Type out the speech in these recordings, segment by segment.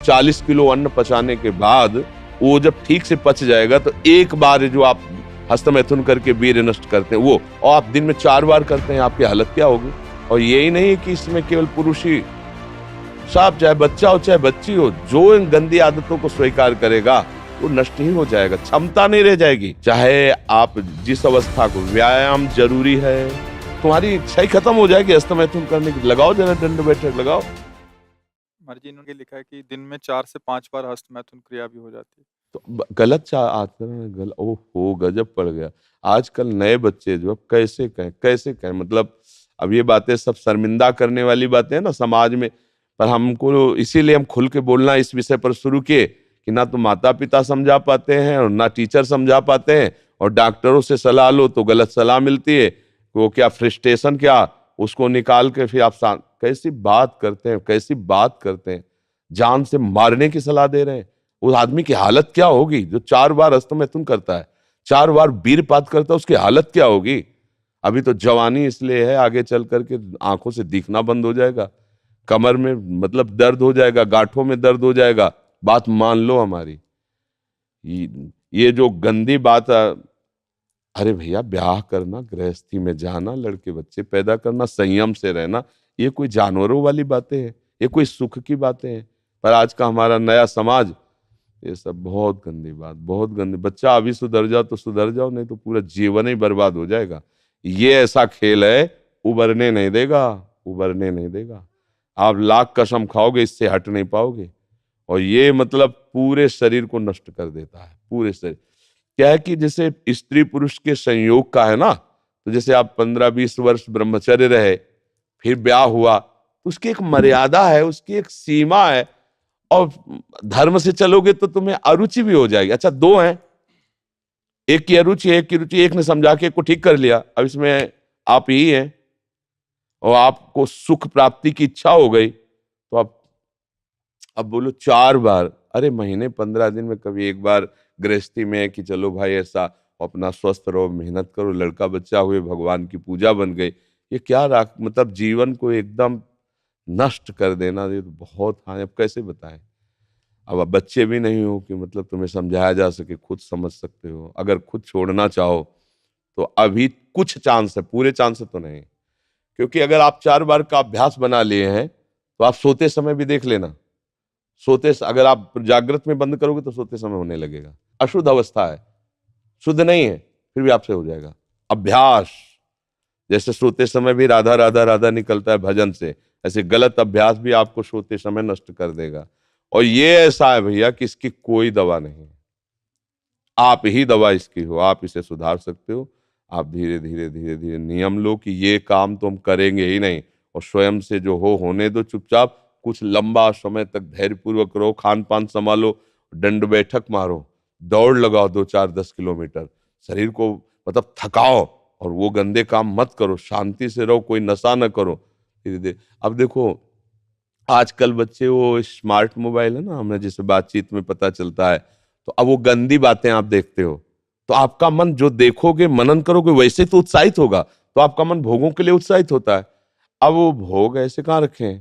40 kilo अन्न पचाने के बाद वो जब ठीक से पच जाएगा तो एक बार जो आप हस्तमैथुन करके वीर्य नष्ट करते हैं वो, और आप दिन में 4 बार करते हैं, आपकी हालत क्या होगी। और यही नहीं कि इसमें केवल पुरुष ही, साफ चाहे बच्चा हो चाहे बच्ची हो, जो इन गंदी आदतों को स्वीकार करेगा वो नष्ट ही हो जाएगा, क्षमता नहीं रह जाएगी। चाहे आप जिस अवस्था को, व्यायाम जरूरी है, तुम्हारी इच्छा ही खत्म हो जाएगी हस्तमैथुन करने की। लगाओ जरा दंड बैठक लगाओ। मर्जी इन्होंने लिखा है कि दिन में 4 से 5 बार हस्तमैथुन क्रिया भी हो जाती है। तो गलत आचरण, ओहो गजब पड़ गया। आजकल नए बच्चे जो कैसे कहें, मतलब अब ये बातें सब शर्मिंदा करने वाली बातें हैं ना समाज में, पर हमको इसीलिए हम खुल के बोलना इस विषय पर शुरू किए कि ना तो माता पिता समझा पाते हैं और ना टीचर समझा पाते हैं, और डॉक्टरों से सलाह लो तो गलत सलाह मिलती है। वो क्या फ्रस्ट्रेशन, क्या उसको निकाल के फिर आप कैसी बात करते हैं, जान से मारने की सलाह दे रहे हैं। उस आदमी की हालत क्या होगी जो 4 बार हस्तमैथुन करता है, 4 बार वीरपात करता है, उसकी हालत क्या होगी। अभी तो जवानी इसलिए है, आगे चल करके आंखों से दिखना बंद हो जाएगा, कमर में मतलब दर्द हो जाएगा, गांठों में दर्द हो जाएगा। बात मान लो हमारी, ये जो गंदी बात, अरे भैया ब्याह करना, गृहस्थी में जाना, लड़के बच्चे पैदा करना, संयम से रहना, ये कोई जानवरों वाली बातें हैं, ये कोई सुख की बातें हैं। पर आज का हमारा नया समाज, ये सब बहुत गंदी बात, बहुत गंदी। बच्चा अभी सुधर जाओ तो सुधर जाओ, नहीं तो पूरा जीवन ही बर्बाद हो जाएगा। ये ऐसा खेल है, उबरने नहीं देगा। आप लाख कसम खाओगे, इससे हट नहीं पाओगे। और ये मतलब पूरे शरीर को नष्ट कर देता है, पूरे शरीर। क्या है कि जैसे स्त्री पुरुष के संयोग का है ना, तो जैसे आप 15-20 वर्ष ब्रह्मचर्य रहे, फिर ब्याह हुआ, तो उसकी एक मर्यादा है, उसकी एक सीमा है। और धर्म से चलोगे तो तुम्हें अरुचि भी हो जाएगी। अच्छा, 2 हैं, एक की अरुचि एक की रुचि, एक ने समझा के एक को ठीक कर लिया, अब इसमें आप ही हैं, और आपको सुख प्राप्ति की इच्छा हो गई, तो आप अब बोलो 4 बार, अरे महीने 15 दिन में कभी एक बार गृहस्थी में कि चलो भाई ऐसा अपना स्वस्थ रहो, मेहनत करो, लड़का बच्चा हुए, भगवान की पूजा बन गई। ये क्या मतलब जीवन को एकदम नष्ट कर देना, ये तो बहुत। हाँ, अब कैसे बताएं। अब आप बच्चे भी नहीं हो कि मतलब तुम्हें समझाया जा सके, खुद समझ सकते हो। अगर खुद छोड़ना चाहो तो अभी कुछ चांस है, पूरे चांस तो नहीं, क्योंकि अगर आप 4 बार का अभ्यास बना लिए हैं तो आप सोते समय भी देख लेना। अगर आप जागृत में बंद करोगे तो सोते समय होने लगेगा। अशुद्ध अवस्था है, शुद्ध नहीं है, फिर भी आपसे हो जाएगा। अभ्यास, जैसे सोते समय भी राधा राधा राधा निकलता है भजन से, ऐसे गलत अभ्यास भी आपको सोते समय नष्ट कर देगा। और ये ऐसा है भैया कि इसकी कोई दवा नहीं है, आप ही दवा इसकी हो। आप इसे सुधार सकते हो। आप धीरे धीरे नियम लो कि ये काम तो हम करेंगे ही नहीं, और स्वयं से जो होने दो चुपचाप। कुछ लंबा समय तक धैर्यपूर्वक रहो, खान पान संभालो, दंड बैठक मारो, दौड़ लगाओ 2-4-10 किलोमीटर, शरीर को मतलब थकाओ, और वो गंदे काम मत करो, शांति से रहो, कोई नशा न करो। धीरे धीरे अब देखो, आजकल बच्चे वो स्मार्ट मोबाइल है ना, हमें जैसे बातचीत में पता चलता है, तो अब वो गंदी बातें आप देखते हो, तो आपका मन जो देखोगे, मनन करोगे, वैसे तो उत्साहित होगा, तो आपका मन भोगों के लिए उत्साहित होता है। अब वो भोग ऐसे कहाँ रखें,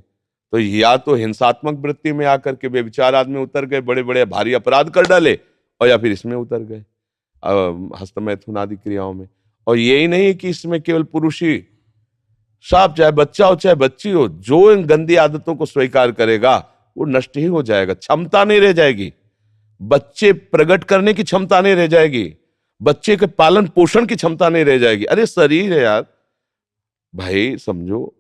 तो या तो हिंसात्मक वृत्ति में आकर के बेविचार आदमी उतर गए, बड़े बड़े भारी अपराध कर डाले, और या फिर इसमें उतर गए हस्तमैथुन आदि क्रियाओं में। और यही नहीं कि इसमें केवल पुरुष ही, साफ चाहे बच्चा हो चाहे बच्ची हो, जो इन गंदी आदतों को स्वीकार करेगा वो नष्ट ही हो जाएगा, क्षमता नहीं रह जाएगी। बच्चे प्रकट करने की क्षमता नहीं रह जाएगी, बच्चे के पालन पोषण की क्षमता नहीं रह जाएगी। अरे शरीर है यार भाई, समझो,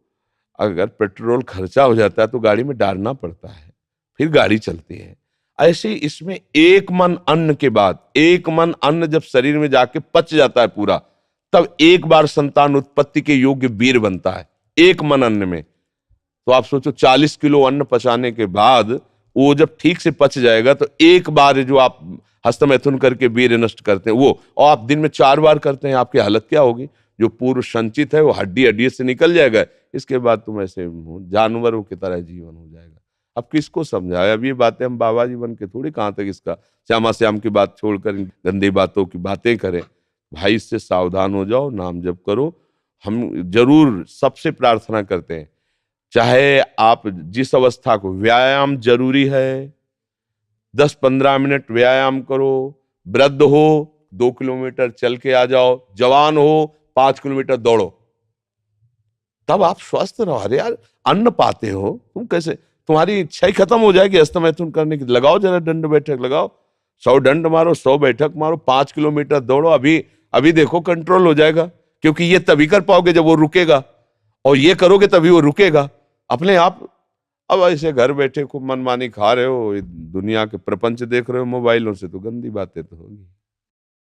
अगर पेट्रोल खर्चा हो जाता है तो गाड़ी में डालना पड़ता है, फिर गाड़ी चलती है। ऐसे ही इसमें एक मन अन्न के बाद, एक मन अन्न जब शरीर में जाके पच जाता है पूरा, तब एक बार संतान उत्पत्ति के योग्य वीर बनता है, एक मन अन्न में। तो आप सोचो 40 किलो अन्न पचाने के बाद वो जब ठीक से पच जाएगा तो एक बार जो आप हस्तमैथुन करके वीर्य नष्ट करते हैं वो, और आप दिन में 4 बार करते हैं, आपकी हालत क्या होगी। जो पूर्व संचित है वो हड्डी हड्डी से निकल जाएगा, इसके बाद तुम ऐसे जानवरों की तरह जीवन हो जाएगा। अब किसको समझाए, अब ये बातें हम बाबा जी बन के थोड़ी कहाँ तक इसका श्यामा श्याम की बात छोड़कर इन गंदी बातों की बातें करें। भाई इससे सावधान हो जाओ, नाम जप करो। हम जरूर सबसे प्रार्थना करते हैं, चाहे आप जिस अवस्था को, व्यायाम जरूरी है, 10-15 मिनट व्यायाम करो। वृद्ध हो 2 किलोमीटर चल के आ जाओ, जवान हो 5 किलोमीटर दौड़ो, तब आप स्वस्थ रहो। अरे यार, अन्न पाते हो तुम, कैसे तुम्हारी इच्छा ही खत्म हो जाएगी हस्तमैथुन करने की। लगाओ जरा दंड बैठक लगाओ, 100 दंड मारो, 100 बैठक मारो, 5 किलोमीटर दौड़ो। अभी अभी देखो कंट्रोल हो जाएगा, क्योंकि ये तभी कर पाओगे जब वो रुकेगा, और ये करोगे तभी वो रुकेगा अपने आप। अब ऐसे घर बैठे खूब मनमानी खा रहे हो, दुनिया के प्रपंच देख रहे हो मोबाइलों से, तो गंदी बातें तो होगी।